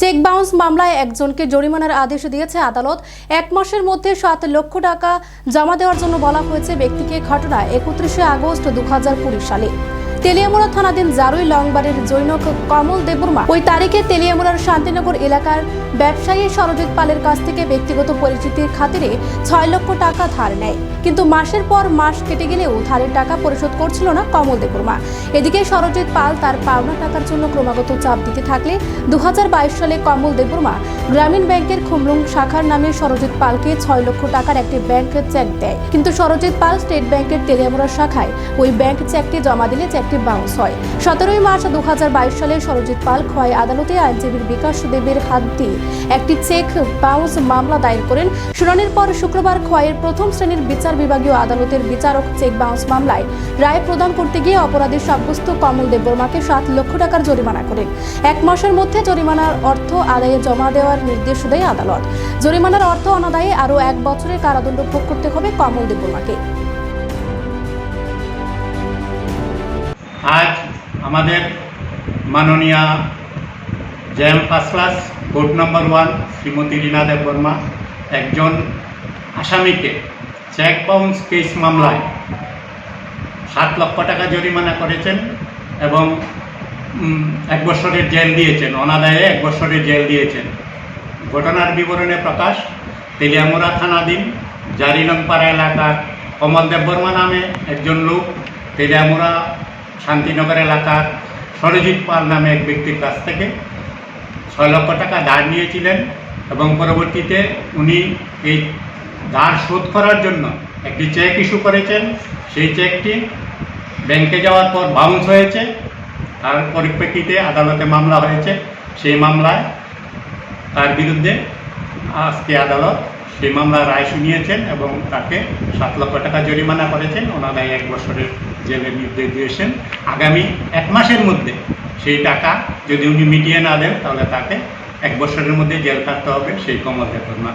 Cheque bounce মামলায় একজনকে জরিমানার আদেশ দিয়েছে আদালত। 1 মাসের মধ্যে 7 লক্ষ টাকা জমা দেওয়ার জন্য বলা হয়েছে ব্যক্তিকে। ঘটনা 31 আগস্ট 2020 সালে তেলিয়ামুড়া থানাধীন জারুই লংবাড়ির জৈনক কমল দেববর্মা ওই তারিখে তেলিয়ামুড়ার শান্তিনগর এলাকার ব্যবসায়ী সরজিৎ পালের কাছ থেকে ব্যক্তিগত পরিচিতির খাতিরে 6 লক্ষ টাকা ধার নেয়। কিন্তু মাসের পর মাস কেটে গেলেও ধারের টাকা পরিশোধ করছিল না কমল দেববর্মা। এদিকে সরজিৎ পাল তার পাওনা টাকার জন্য ক্রমাগত চাপ দিতে থাকলে 2022 সালে কমল দেববর্মা গ্রামীণ ব্যাংকের খুমলুং শাখার নামে সরজিৎ পালকে 6 লক্ষ টাকার একটি ব্যাংক চেক দেয়। কিন্তু সরজিৎ পাল স্টেট ব্যাংকের তেলিয়ামুড়া শাখায় ওই ব্যাংক চেকটি জমা দিলে চেকটি বাউন্স হয়। 17 মার্চ 2022 সালে সরজিৎ পাল খোয়াই আদালতে আইনজীবী বিকাশ দেবের হাত দিয়ে একটি চেক বাউন্স মামলা দায়ের করেন। শুনানির পর শুক্রবার খোয়াইয়ের প্রথম শ্রেণীর বিচার বিভাগীয় আদালতের বিচারক চেক বাউন্স মামলায় রায় প্রদান করতে গিয়ে অপরাধী সাব্যস্ত কমল দেববর্মাকে 7 লক্ষ টাকার জরিমানা করেন। 1 মাসের মধ্যে জরিমানার অর্থ আদায়ে জমা দেওয়ার নির্দেশ দেয় আদালত। জরিমানার অর্থ অনাদায়ে আরও 1 বছরের কারাদণ্ড ভোগ করতে হবে কমল দেববর্মাকে। আজ আমাদের মাননীয় জেএম ফার্স্ট ক্লাস কোর্ট নম্বর 1 শ্রীমতী রীনা দেববর্মা একজন আসামিকে চেক বাউন্স কেস মামলায় 7 লক্ষ টাকা জরিমানা করেছেন এবং 1 বছরের জেল দিয়েছেন, অনাদায়ে 1 বছরের জেল দিয়েছেন। ঘটনার বিবরণে প্রকাশ, তেলিয়ামুড়া থানাধীন জারিলংপাড়া এলাকার কমল দেববর্মা নামে একজন লোক তেলিয়ামুড়া শান্তিনগর এলাকার সরজিৎ পাল নামে এক ব্যক্তির কাছ থেকে 6 লক্ষ টাকা ধার নিয়েছিলেন এবং পরবর্তীতে উনি এই ধার শোধ করার জন্য একটি চেক ইস্যু করেছেন। সেই চেকটি ব্যাংকে যাওয়ার পর বাউন্স হয়েছে। তার পরিপ্রেক্ষিতে আদালতে মামলা হয়েছে। সেই মামলায় তার বিরুদ্ধে আজকে আদালত সেই মামলার রায় শুনিয়েছেন এবং তাকে 7 লক্ষ টাকা জরিমানা করেছেন, অনাদায়ে 1 বছরের জেলের নির্দেশ দিয়েছেন। আগামী 1 মাসের মধ্যে সেই টাকা যদি উনি মিটিয়ে না দেন তাহলে তাকে 1 বছরের মধ্যে জেল কাটতে হবে সেই কমল দেববর্মা।